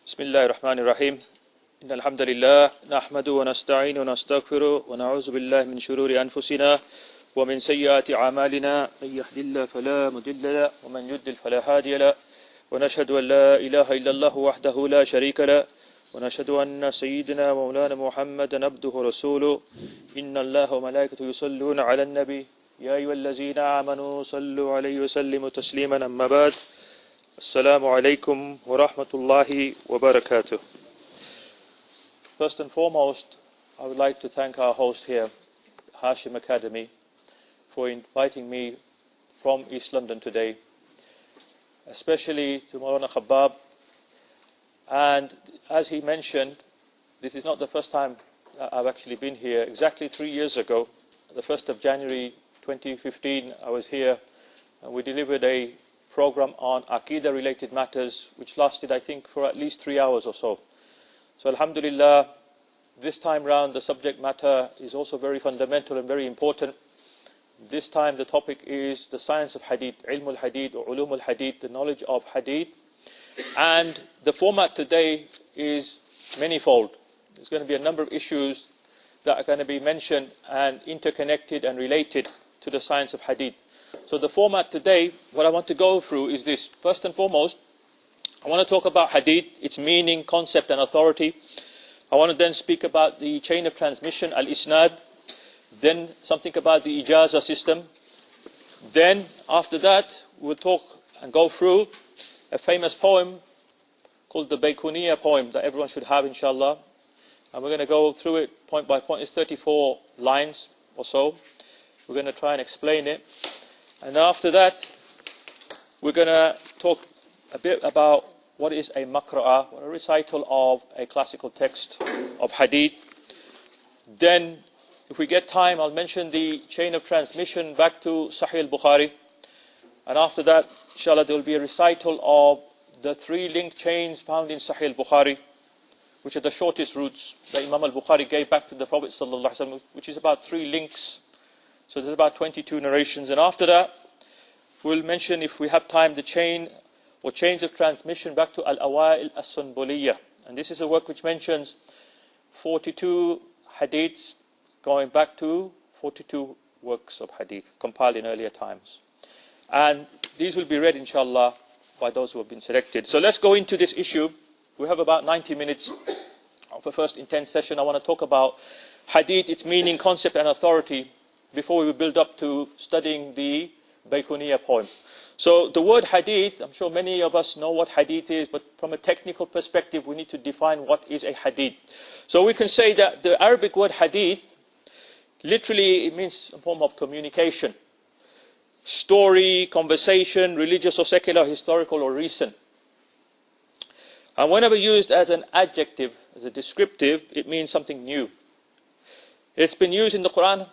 بسم الله الرحمن الرحيم إن الحمد لله نحمده ونستعينه ونستغفره ونعوذ بالله من شرور أنفسنا ومن سيئات أعمالنا من يهد الله فلا مضل له ومن يضلل فلا هادي له ونشهد أن لا إله إلا الله وحده لا شريك له ونشهد أن سيدنا ومولانا محمدا عبده ورسوله إن الله وملائكته يصلون على النبي يا أيها الذين آمنوا صلوا عليه وسلموا تسليما أما بعد Assalamu alaikum wa rahmatullahi wa barakatuh. First and foremost, I would like to thank our host here, Hashim Academy, for inviting me from East London today, especially to Maulana Khabbab. And as he mentioned, this is not the first time I've actually been here. Exactly 3 years ago, the 1st of January 2015, I was here and we delivered a program on Aqidah related matters which lasted I think for at least 3 hours or so. So Alhamdulillah, this time round the subject matter is also very fundamental and very important. This time the topic is the science of Hadith, Ilm al-Hadith or Ulum al-Hadith, the knowledge of Hadith. And the format today is manifold. There's going to be a number of issues that are going to be mentioned and interconnected and related to the science of Hadith. So the format today, what I want to go through is this. First and foremost, I want to talk about Hadith, its meaning, concept and authority. I want to then speak about the chain of transmission, al-Isnad. Then something about the Ijaza system. Then after that, we'll talk and go through a famous poem called the Baykuniya poem that everyone should have, inshallah. And we're going to go through it point by point. It's 34 lines or so. We're going to try and explain it. And after that, we're going to talk a bit about what is a maqra'ah, a recital of a classical text of Hadith. Then, if we get time, I'll mention the chain of transmission back to Sahih al-Bukhari. And after that, inshallah, there will be a recital of the 3 linked chains found in Sahih al-Bukhari, which are the shortest routes that Imam al-Bukhari gave back to the Prophet ﷺ, which is about 3 links. So there's about 22 narrations. And after that, we'll mention, if we have time, the chain or chains of transmission back to Al-Awail As-Sunbuliyya. And this is a work which mentions 42 hadiths going back to 42 works of hadith compiled in earlier times. And these will be read, inshallah, by those who have been selected. So let's go into this issue. We have about 90 minutes of the first intense session. I want to talk about hadith, its meaning, concept and authority, before we build up to studying the Baykuniya poem. So the word hadith, I'm sure many of us know what hadith is, but from a technical perspective, we need to define what is a hadith. So we can say that the Arabic word hadith, literally it means a form of communication. Story, conversation, religious or secular, historical or recent. And whenever used as an adjective, as a descriptive, it means something new. It's been used in the Quran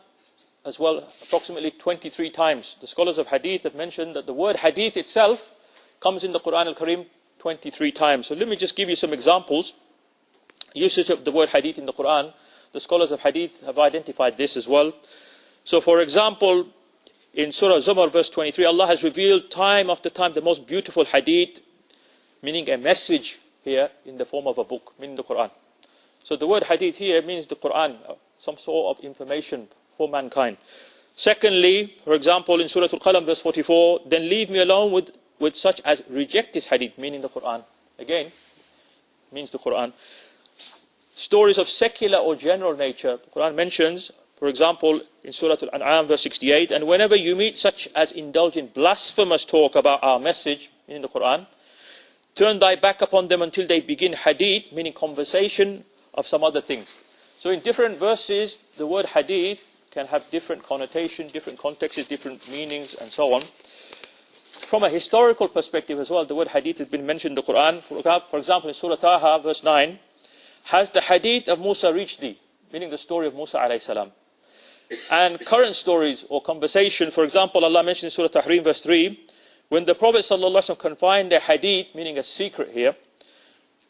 as well, approximately 23 times. The scholars of Hadith have mentioned that the word Hadith itself comes in the Quran al-Karim 23 times. So let me just give you some examples. Usage of the word Hadith in the Quran. The scholars of Hadith have identified this as well. So for example, in Surah Zumar verse 23, Allah has revealed time after time the most beautiful Hadith, meaning a message here in the form of a book, meaning the Quran. So the word Hadith here means the Quran, some sort of information for mankind. Secondly, for example, in Surah Al-Qalam verse 44, then leave me alone with such as reject this hadith, meaning the Quran. Again, means the Quran. Stories of secular or general nature, the Quran mentions, for example, in Surah Al-An'am verse 68, and whenever you meet such as indulge in blasphemous talk about our message, meaning the Quran, turn thy back upon them until they begin hadith, meaning conversation of some other things. So in different verses, the word hadith can have different connotation, different contexts, different meanings, and so on. From a historical perspective as well, the word hadith has been mentioned in the Quran. For example, in Surah Taha, verse 9, has the hadith of Musa reached thee? Meaning the story of Musa alayhi salam. And current stories or conversation, for example, Allah mentioned in Surah Tahrim, verse 3, when the Prophet ﷺ confined a hadith, meaning a secret here,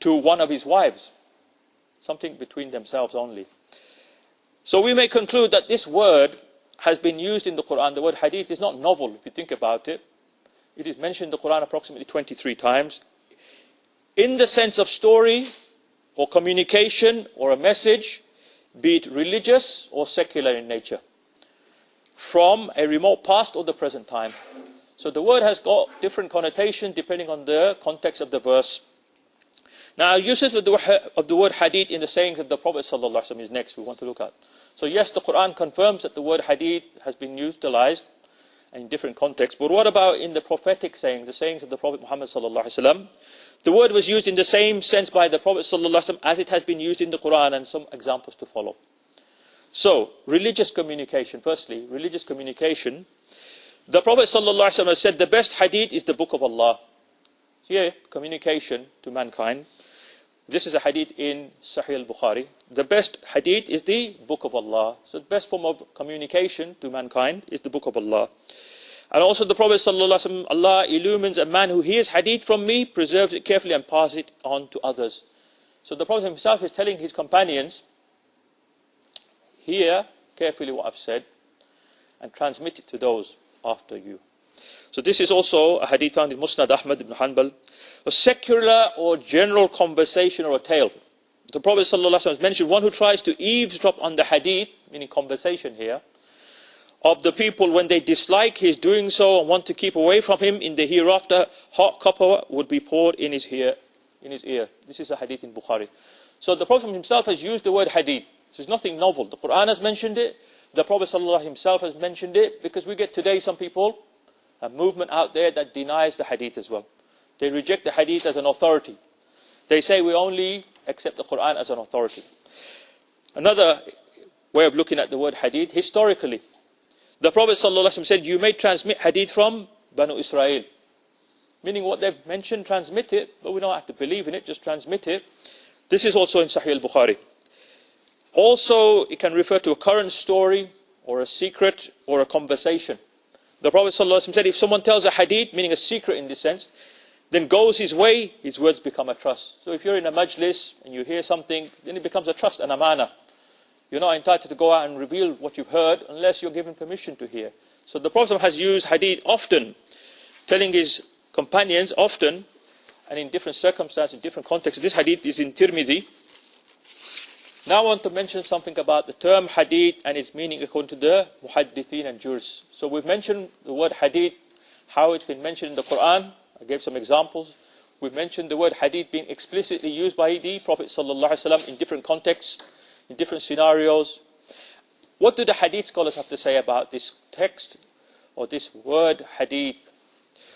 to one of his wives. Something between themselves only. So we may conclude that this word has been used in the Quran. The word hadith is not novel if you think about it. It is mentioned in the Quran approximately 23 times. in the sense of story or communication or a message, be it religious or secular in nature, from a remote past or the present time. So the word has got different connotation depending on the context of the verse. Now, usage of the word hadith in the sayings of the Prophet ﷺ is next we want to look at. So yes, the Quran confirms that the word hadith has been utilized in different contexts. But what about in the prophetic saying, the sayings of the Prophet Muhammad ﷺ? The word was used in the same sense by the Prophet ﷺ as it has been used in the Quran, and some examples to follow. So, religious communication. Firstly, religious communication. The Prophet ﷺ has said the best hadith is the book of Allah. Here, communication to mankind. This is a hadith in Sahih al-Bukhari. The best hadith is the book of Allah. So the best form of communication to mankind is the book of Allah. And also the Prophet ﷺ, Allah illumines a man who hears hadith from me, preserves it carefully and passes it on to others. So the Prophet himself is telling his companions, hear carefully what I've said and transmit it to those after you. So this is also a hadith found in Musnad Ahmad ibn Hanbal. A secular or general conversation or a tale. The Prophet ﷺ has mentioned one who tries to eavesdrop on the hadith, meaning conversation here, of the people when they dislike his doing so and want to keep away from him in the hereafter, hot copper would be poured in his ear. This is a hadith in Bukhari. So the Prophet himself has used the word hadith. This is nothing novel. The Quran has mentioned it. The Prophet ﷺ himself has mentioned it, because we get today some people, a movement out there that denies the hadith as well. They reject the hadith as an authority. They say we only accept the Quran as an authority. Another way of looking at the word hadith, historically, the Prophet ﷺ said, you may transmit hadith from Banu Israel. Meaning what they've mentioned, transmit it, but we don't have to believe in it, just transmit it. This is also in Sahih al-Bukhari. Also, it can refer to a current story, or a secret, or a conversation. The Prophet ﷺ said, if someone tells a hadith, meaning a secret in this sense, then goes his way, his words become a trust. So if you're in a majlis and you hear something, then it becomes a trust, an amana. You're not entitled to go out and reveal what you've heard unless you're given permission to hear. So the Prophet has used hadith often, telling his companions often, and in different circumstances, in different contexts. This hadith is in Tirmidhi. Now I want to mention something about the term hadith and its meaning according to the muhaddithin and jurists. So we've mentioned the word hadith, how it's been mentioned in the Quran. I gave some examples. We've mentioned the word hadith being explicitly used by the Prophet ﷺ in different contexts, in different scenarios. What do the hadith scholars have to say about this text or this word hadith?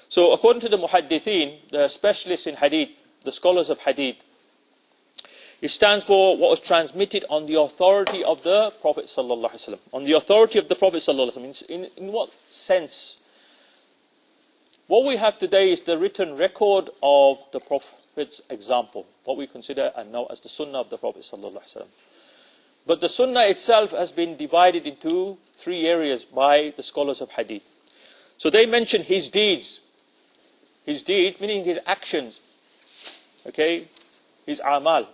So according to the muhaddithin, the specialists in hadith, the scholars of hadith, it stands for what was transmitted on the authority of the Prophet ﷺ. On the authority of the Prophet ﷺ. In what sense? What we have today is the written record of the Prophet's example, what we consider and know as the Sunnah of the Prophet ﷺ. But the Sunnah itself has been divided into three areas by the scholars of hadith. So they mention his deeds. His deeds, meaning his actions. Okay? His amal.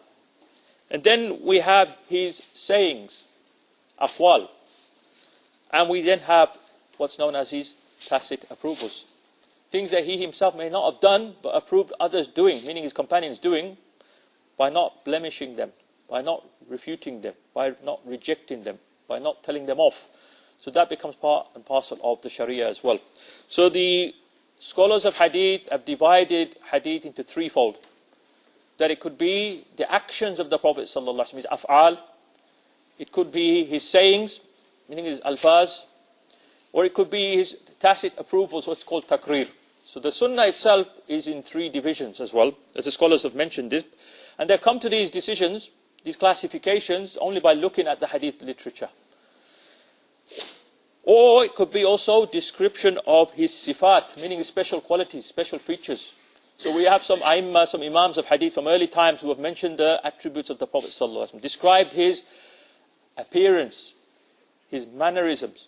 And then we have his sayings, aqwal. And we then have what's known as his tacit approvals. Things that he himself may not have done, but approved others doing, meaning his companions doing, by not blemishing them, by not refuting them, by not rejecting them, by not telling them off. So that becomes part and parcel of the Sharia as well. So the scholars of hadith have divided hadith into threefold. That it could be the actions of the Prophet ﷺ, his af'al. It could be his sayings, meaning his alfaz. Or it could be his tacit approvals, what's called takrir. So the Sunnah itself is in three divisions as well, as the scholars have mentioned it. And they come to these decisions, these classifications, only by looking at the hadith literature. Or it could be also description of his sifat, meaning his special qualities, special features. So we have some a'immah, some imams of hadith from early times who have mentioned the attributes of the Prophet ﷺ, described his appearance, his mannerisms,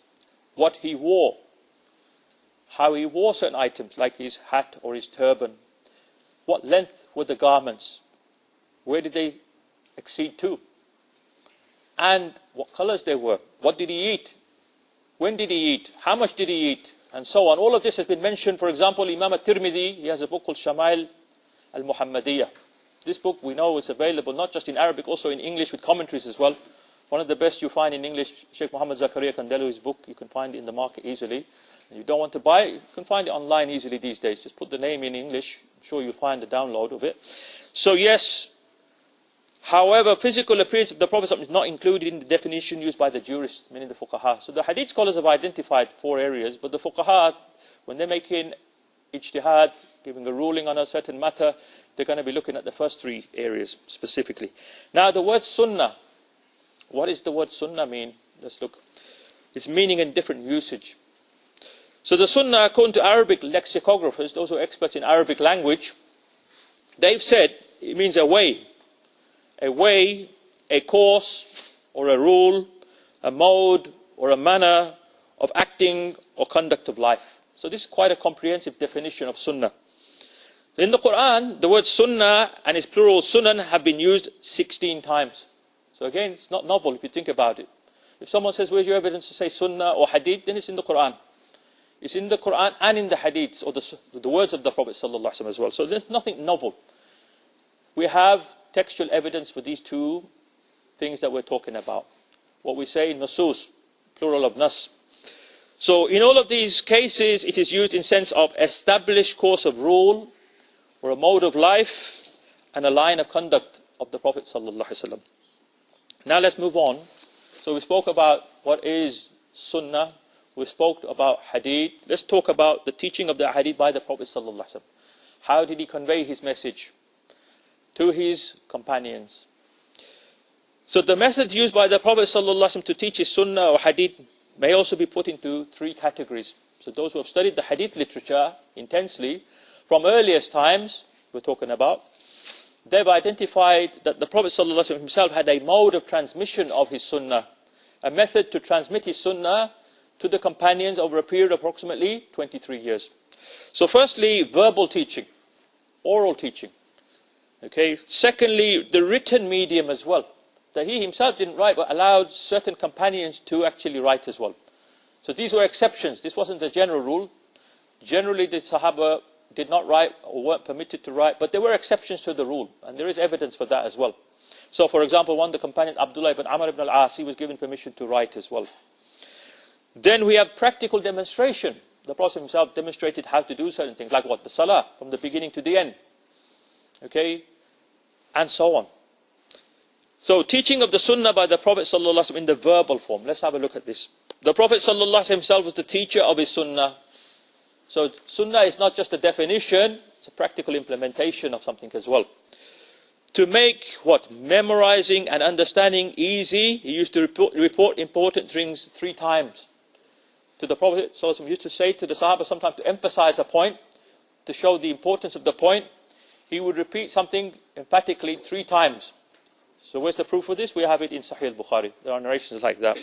what he wore, how he wore certain items like his hat or his turban, what length were the garments, where did they exceed to, and what colors they were, what did he eat, when did he eat, how much did he eat, and so on. All of this has been mentioned. For example, Imam at-Tirmidhi, he has a book called Shama'il al-Muhammadiyah. This book we know is available not just in Arabic, also in English with commentaries as well. One of the best you find in English, Sheikh Muhammad Zakaria Kandelu's book. You can find it in the market easily. And you don't want to buy it, you can find it online easily these days. Just put the name in English. I'm sure you'll find the download of it. So yes, however, physical appearance of the Prophet is not included in the definition used by the jurists, meaning the fuqaha. So the hadith scholars have identified 4 areas, but the fuqaha, when they're making ijtihad, giving a ruling on a certain matter, they're going to be looking at the first 3 areas specifically. Now the word sunnah, what does the word sunnah mean? Let's look. Its meaning in different usage. So the sunnah, according to Arabic lexicographers, those who are experts in Arabic language, they've said it means a way, a course, or a rule, a mode, or a manner of acting or conduct of life. So this is quite a comprehensive definition of sunnah. In the Quran, the word sunnah and its plural sunan have been used 16 times. So again, it's not novel if you think about it. If someone says, where's your evidence to say sunnah or hadith, then it's in the Quran. It's in the Quran and in the hadiths, or the words of the Prophet ﷺ as well. So there's nothing novel. We have textual evidence for these 2 things that we're talking about. What we say, nusus, plural of nas. So in all of these cases, it is used in sense of established course of rule, or a mode of life, and a line of conduct of the Prophet ﷺ. Now let's move on. So we spoke about what is sunnah. We spoke about hadith. Let's talk about the teaching of the hadith by the Prophet ﷺ. How did he convey his message to his companions? So the method used by the Prophet ﷺ to teach his sunnah or hadith may also be put into 3 categories. So those who have studied the hadith literature intensely, from earliest times, we're talking about, they've identified that the Prophet ﷺ himself had a mode of transmission of his sunnah, a method to transmit his sunnah to the companions over a period of approximately 23 years. So firstly, verbal teaching, oral teaching. Okay. Secondly, the written medium as well. That he himself didn't write, but allowed certain companions to actually write as well. So these were exceptions. This wasn't the general rule. Generally, the Sahaba did not write or weren't permitted to write, but there were exceptions to the rule, and there is evidence for that as well. So for example, one of the companions, Abdullah ibn Amr ibn al-As, he was given permission to write as well. Then we have practical demonstration. The Prophet himself demonstrated how to do certain things, like what? The salah, from the beginning to the end. Okay? And so on. So teaching of the sunnah by the Prophet ﷺ in the verbal form. Let's have a look at this. The Prophet ﷺ himself was the teacher of his sunnah. So sunnah is not just a definition, it's a practical implementation of something as well. To make what? Memorizing and understanding easy, he used to report important things 3 times. To the Prophet ﷺ, he used to say to the Sahaba sometimes to emphasize a point, to show the importance of the point, he would repeat something emphatically 3 times. So where's the proof for this? We have it in Sahih al-Bukhari. There are narrations like that.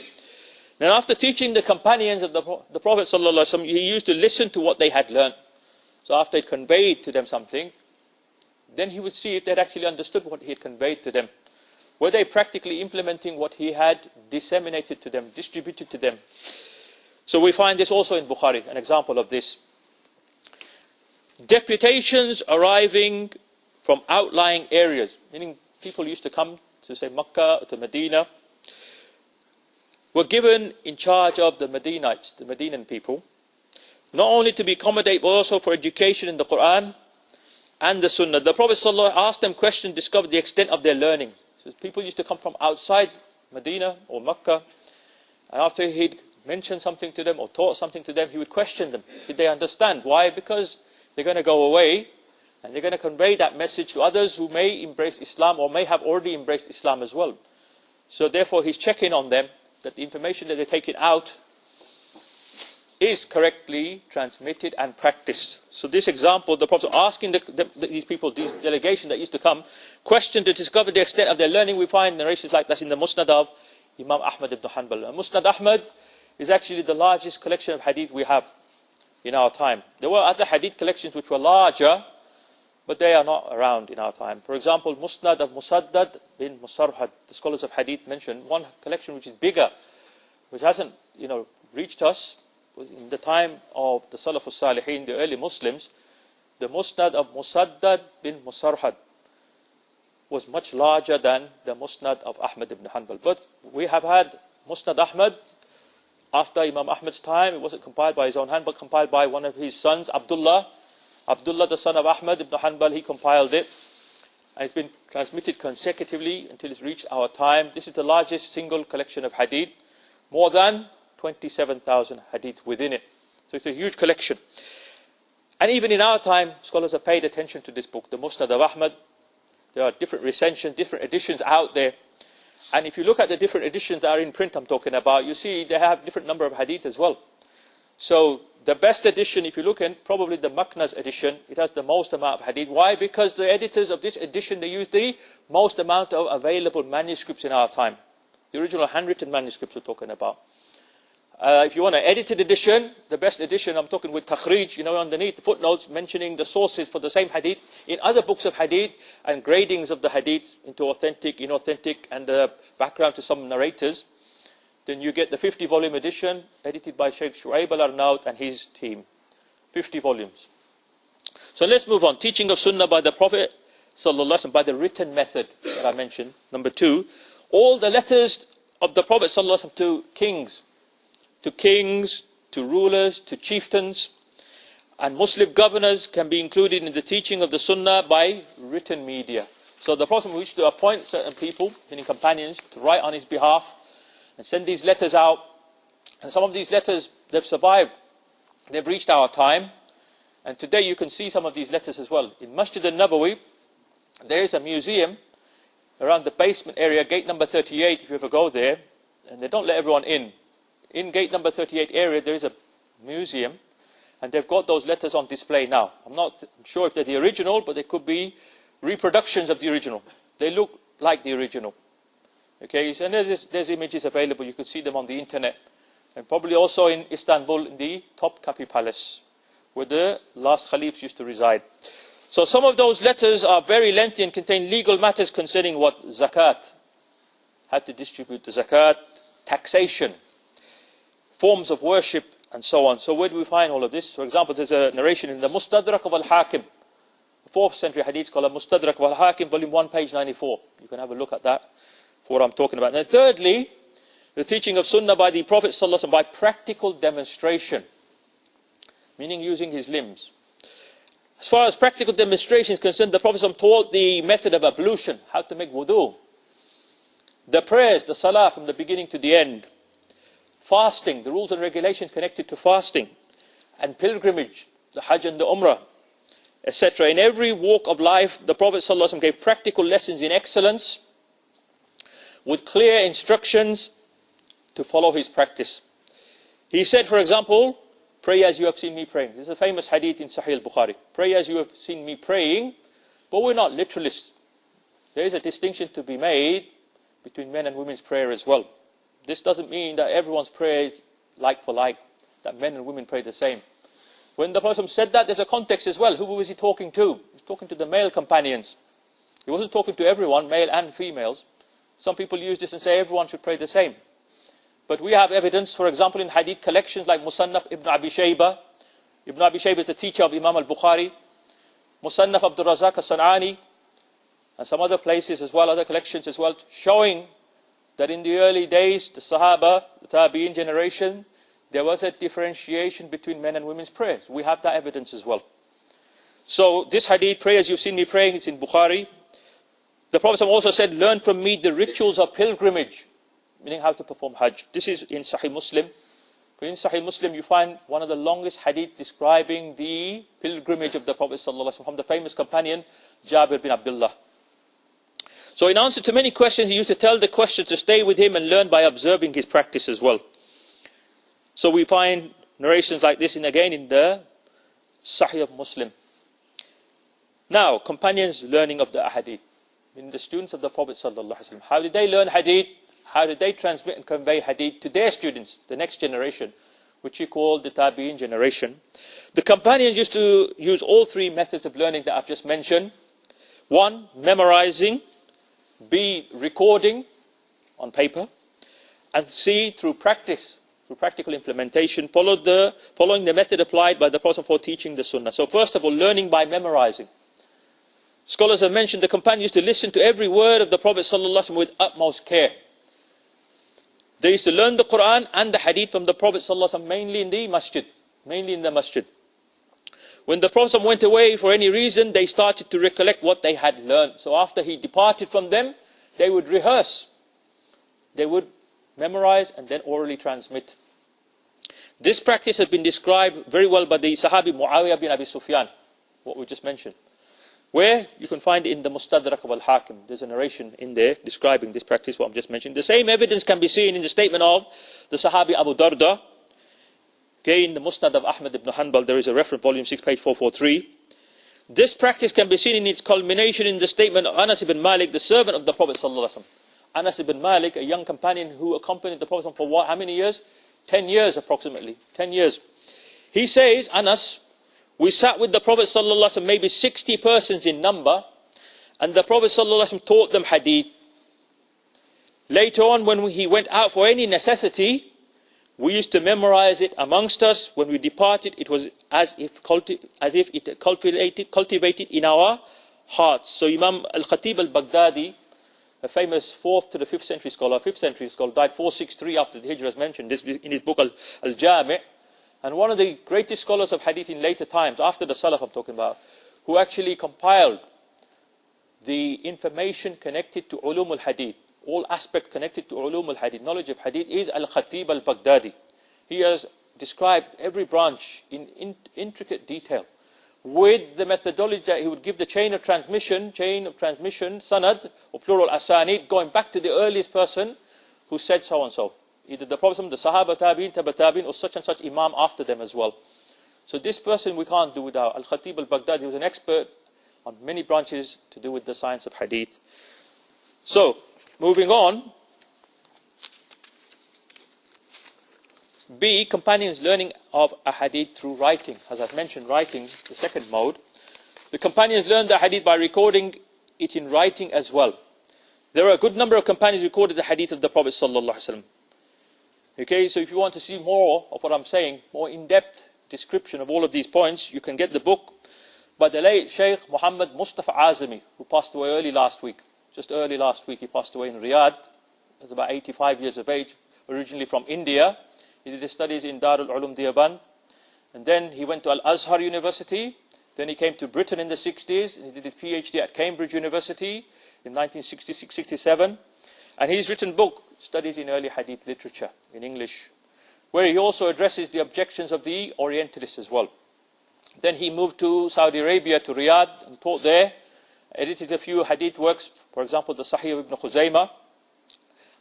Then after teaching the companions of the Prophet ﷺ, he used to listen to what they had learned. So after he conveyed to them something, then he would see if they had actually understood what he had conveyed to them. Were they practically implementing what he had disseminated to them, distributed to them? So we find this also in Bukhari, an example of this. Deputations arriving from outlying areas, meaning people used to come to say Makkah or to Medina, were given in charge of the Medinites, the Medinan people, not only to be accommodated but also for education in the Quran and the Sunnah. The Prophet ﷺ asked them questions, discovered the extent of their learning. So people used to come from outside Medina or Makkah, and after he'd mentioned something to them or taught something to them, he would question them. Did they understand? Why? Because they're going to go away and they're going to convey that message to others who may embrace Islam or may have already embraced Islam as well. So therefore he's checking on them that the information that they're taking out is correctly transmitted and practiced. So this example, the Prophet asking these people, these delegation that used to come, question to discover the extent of their learning. We find narrations like that in the Musnad of Imam Ahmad ibn Hanbal. And Musnad Ahmad is actually the largest collection of hadith we have in our time. There were other hadith collections which were larger, but they are not around in our time. For example, Musnad of Musaddad bin Musarhad, the scholars of hadith mentioned one collection which is bigger, which hasn't reached us in the time of the Salafus Salihin, the early Muslims, the Musnad of Musaddad bin Musarhad. was much larger than the Musnad of Ahmad ibn Hanbal. But we have had Musnad Ahmad after Imam Ahmad's time. It wasn't compiled by his own hand, but compiled by one of his sons, Abdullah. Abdullah, the son of Ahmad ibn Hanbal, he compiled it. And it's been transmitted consecutively until it's reached our time. This is the largest single collection of hadith. More than 27,000 hadith within it. So it's a huge collection. And even in our time, scholars have paid attention to this book, the Musnad of Ahmad. There are different recensions, different editions out there. And if you look at the different editions that are in print I'm talking about, you see they have different number of hadith as well. So the best edition, if you look in, probably the Makna's edition, it has the most amount of hadith. Why? Because the editors of this edition, they use the most amount of available manuscripts in our time. The original handwritten manuscripts we're talking about. If you want an edited edition, the best edition, I'm talking with takhrij, underneath the footnotes mentioning the sources for the same hadith in other books of hadith and gradings of the hadith into authentic, inauthentic, and the background to some narrators. Then you get the 50-volume edition edited by Sheikh Shu'aib al-Arnaut and his team. 50 volumes. So let's move on. Teaching of Sunnah by the Prophet sallallahu alaihi wasallam, by the written method that I mentioned. Number 2, all the letters of the Prophet sallallahu alaihi wasallam to kings, to rulers, to chieftains, and Muslim governors can be included in the teaching of the Sunnah by written media. So the Prophet wished to appoint certain people, meaning companions, to write on his behalf and send these letters out. And some of these letters, they've survived. They've reached our time. And today you can see some of these letters as well. In Masjid al-Nabawi, there is a museum around the basement area, gate number 38, if you ever go there. And they don't let everyone in. In gate number 38 area, there is a museum, and they've got those letters on display now. I'm not sure if they're the original, but they could be reproductions of the original. They look like the original. Okay, and there's images available. You could see them on the internet. And probably also in Istanbul, in the Topkapi Palace, where the last caliphs used to reside. So some of those letters are very lengthy and contain legal matters concerning what? Zakat. How to distribute the zakat, taxation, forms of worship, and so on. So where do we find all of this? For example, there's a narration in the Mustadrak of Al-Hakim, 4th century hadith called Mustadrak of Al-Hakim, volume 1, page 94. You can have a look at that for what I'm talking about. And then thirdly, the teaching of Sunnah by the Prophet ﷺ by practical demonstration, meaning using his limbs. As far as practical demonstration is concerned, the Prophet ﷺ taught the method of ablution, how to make wudu, the prayers, the salah from the beginning to the end, fasting, the rules and regulations connected to fasting, and pilgrimage, the Hajj and the Umrah, etc. In every walk of life, the Prophet ﷺ gave practical lessons in excellence with clear instructions to follow his practice. He said, for example, pray as you have seen me praying. This is a famous hadith in Sahih al-Bukhari. Pray as you have seen me praying, but we're not literalists. There is a distinction to be made between men and women's prayer as well. This doesn't mean that everyone's prayer is like for like, that men and women pray the same. When the Prophet said that, there's a context as well. Who was he talking to? He was talking to the male companions. He wasn't talking to everyone, male and females. Some people use this and say everyone should pray the same. But we have evidence, for example, in hadith collections like Musannaf ibn Abi Shayba. Ibn Abi Shayba is the teacher of Imam al-Bukhari. Musannaf Abdul Razak al-San'ani. And some other places as well, other collections as well, showing that in the early days, the Sahaba, the Tabi'in generation, there was a differentiation between men and women's prayers. We have that evidence as well. So this hadith, pray as you've seen me praying, it's in Bukhari. The Prophet also said, learn from me the rituals of pilgrimage, meaning how to perform Hajj. This is in Sahih Muslim. In Sahih Muslim, you find one of the longest hadith describing the pilgrimage of the Prophet ﷺ from the famous companion, Jabir bin Abdullah. So in answer to many questions, he used to tell the questioner to stay with him and learn by observing his practice as well. So we find narrations like this again in the Sahih of Muslim. Now, companions learning of the ahadith. In the students of the Prophet ﷺ. How did they learn hadith? How did they transmit and convey hadith to their students, the next generation, which he called the Tabi'in generation? The companions used to use all three methods of learning that I've just mentioned. 1, memorizing. B, recording on paper. And C, through practice, through practical implementation, following the method applied by the Prophet for teaching the Sunnah. So first of all, learning by memorizing. Scholars have mentioned the companions used to listen to every word of the Prophet ﷺ with utmost care. They used to learn the Quran and the Hadith from the Prophet ﷺ mainly in the masjid. When the Prophet went away for any reason, they started to recollect what they had learned. So after he departed from them, they would rehearse. They would memorize and then orally transmit. This practice has been described very well by the Sahabi Muawiyah bin Abi Sufyan, what we just mentioned, where you can find it in the Mustadrak of Al-Hakim. There's a narration in there describing this practice, what I'm just mentioning. The same evidence can be seen in the statement of the Sahabi Abu Darda. Okay, in the Musnad of Ahmad ibn Hanbal, there is a reference, volume 6, page 443. This practice can be seen in its culmination in the statement of Anas ibn Malik, the servant of the Prophet ﷺ. Anas ibn Malik, a young companion who accompanied the Prophet for what, how many years? 10 years approximately, 10 years. He says, Anas, we sat with the Prophet ﷺ, maybe 60 persons in number, and the Prophet ﷺ taught them hadith. Later on, when he went out for any necessity, we used to memorize it amongst us. When we departed, it was as if it cultivated in our hearts. So Imam Al-Khatib Al-Baghdadi, a famous 4th to the 5th century scholar, died 463 after the Hijrah, has mentioned this in his book Al-Jami'. And one of the greatest scholars of hadith in later times, after the Salaf I'm talking about, who actually compiled the information connected to ulum al-hadith, all aspects connected to ulum al-hadith, knowledge of hadith, is Al-Khatib Al-Baghdadi. He has described every branch in intricate detail, with the methodology that he would give the chain of transmission, sanad, or plural asanid, going back to the earliest person who said so and so. Either the Prophet, the Sahaba, Tabi'in, Tabi' Tabi'in, or such and such Imam after them as well. So this person we can't do without. Al-Khatib Al-Baghdadi was an expert on many branches to do with the science of hadith. So, moving on. B, companions learning of a hadith through writing. As I've mentioned, writing, the second mode. The companions learned the hadith by recording it in writing as well. There are a good number of companions who recorded the hadith of the Prophet ﷺ. Okay, so if you want to see more of what I'm saying, more in-depth description of all of these points, you can get the book by the late Shaykh Muhammad Mustafa Azami, who passed away early last week. Just early last week, he passed away in Riyadh. He was about 85 years of age, originally from India. He did his studies in Darul Ulum Deoband, and then he went to Al-Azhar University. Then he came to Britain in the 60s, and he did his PhD at Cambridge University in 1966-67. And he's written book, Studies in Early Hadith Literature, in English, where he also addresses the objections of the Orientalists as well. Then he moved to Saudi Arabia, to Riyadh, and taught there, edited a few hadith works, for example, the Sahih of Ibn Khuzaymah,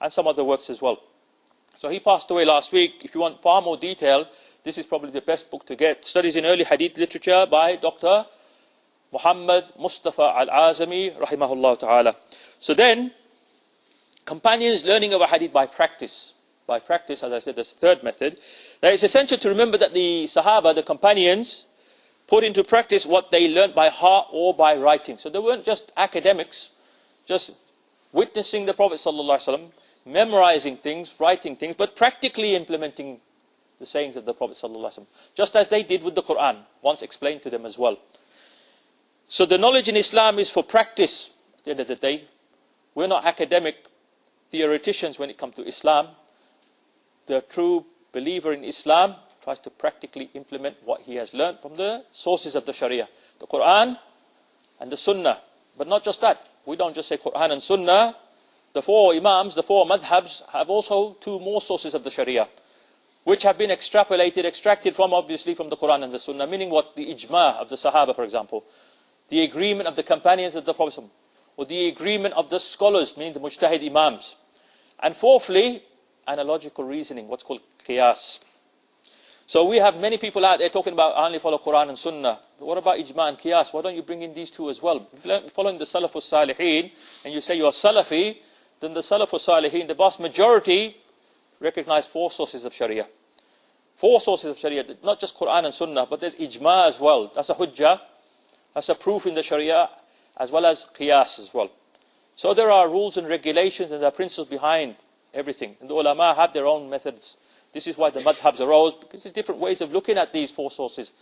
and some other works as well. So he passed away last week. If you want far more detail, this is probably the best book to get. Studies in Early Hadith Literature by Dr. Muhammad Mustafa Al-Azami, rahimahullah ta'ala. So then, companions learning of a hadith by practice. By practice, as I said, that's the third method. Now it's essential to remember that the Sahaba, the companions, put into practice what they learned by heart or by writing. So they weren't just academics, just witnessing the Prophet ﷺ, memorizing things, writing things, but practically implementing the sayings of the Prophet ﷺ, just as they did with the Quran, once explained to them as well. So the knowledge in Islam is for practice at the end of the day. We're not academic theoreticians when it comes to Islam. The true believer in Islam tries to practically implement what he has learned from the sources of the Sharia, the Quran and the Sunnah. But not just that. We don't just say Quran and Sunnah. The four Imams, the four Madhabs have also two more sources of the Sharia, which have been extracted from, obviously, from the Quran and the Sunnah, meaning what? The ijma of the Sahaba, for example, the agreement of the companions of the Prophet, or the agreement of the scholars, meaning the mujtahid Imams. And fourthly, analogical reasoning, what's called qiyas. So we have many people out there talking about I only follow Quran and Sunnah. What about ijma and qiyas? Why don't you bring in these two as well? If you're following the Salafus Salihin, and you say you're Salafi, then the Salafus Salihin, the vast majority, recognize four sources of Sharia. Four sources of Sharia, not just Quran and Sunnah, but there's ijma as well. That's a hujjah, that's a proof in the Sharia, as well as qiyas as well. So there are rules and regulations and there are principles behind everything. And the ulama have their own methods. This is why the madhabs arose, because there's different ways of looking at these four sources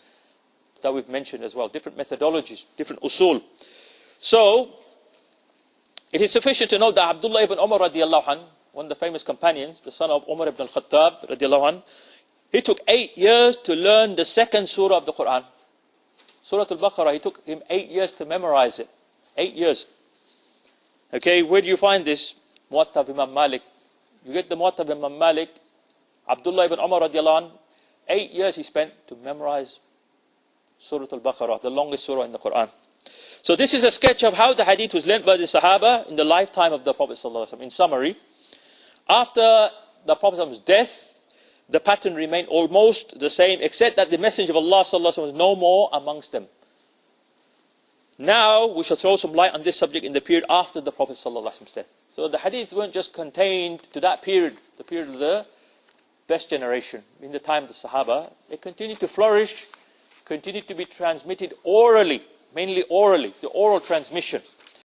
that we've mentioned as well. Different methodologies, different usul. So, it is sufficient to know that Abdullah ibn Umar radiallahu anh, one of the famous companions, the son of Umar ibn al-Khattab radiallahu anh, he took 8 years to learn the second surah of the Quran. Surah Al-Baqarah, it took him 8 years to memorize it. 8 years. Okay, where do you find this? Muwatta of Imam Malik. You get the Muwatta of Imam Malik, Abdullah ibn Umar radiallahu anh, 8 years he spent to memorize Surah Al-Baqarah, the longest surah in the Quran. So this is a sketch of how the hadith was learnt by the Sahaba in the lifetime of the Prophet ﷺ. In summary, after the Prophet's death, the pattern remained almost the same, except that the Messenger of Allah ﷺ was no more amongst them. Now we shall throw some light on this subject in the period after the Prophet ﷺ's death. So the hadith weren't just contained to that period, the period of the best generation, in the time of the Sahaba. They continued to flourish, continued to be transmitted orally, mainly orally, the oral transmission.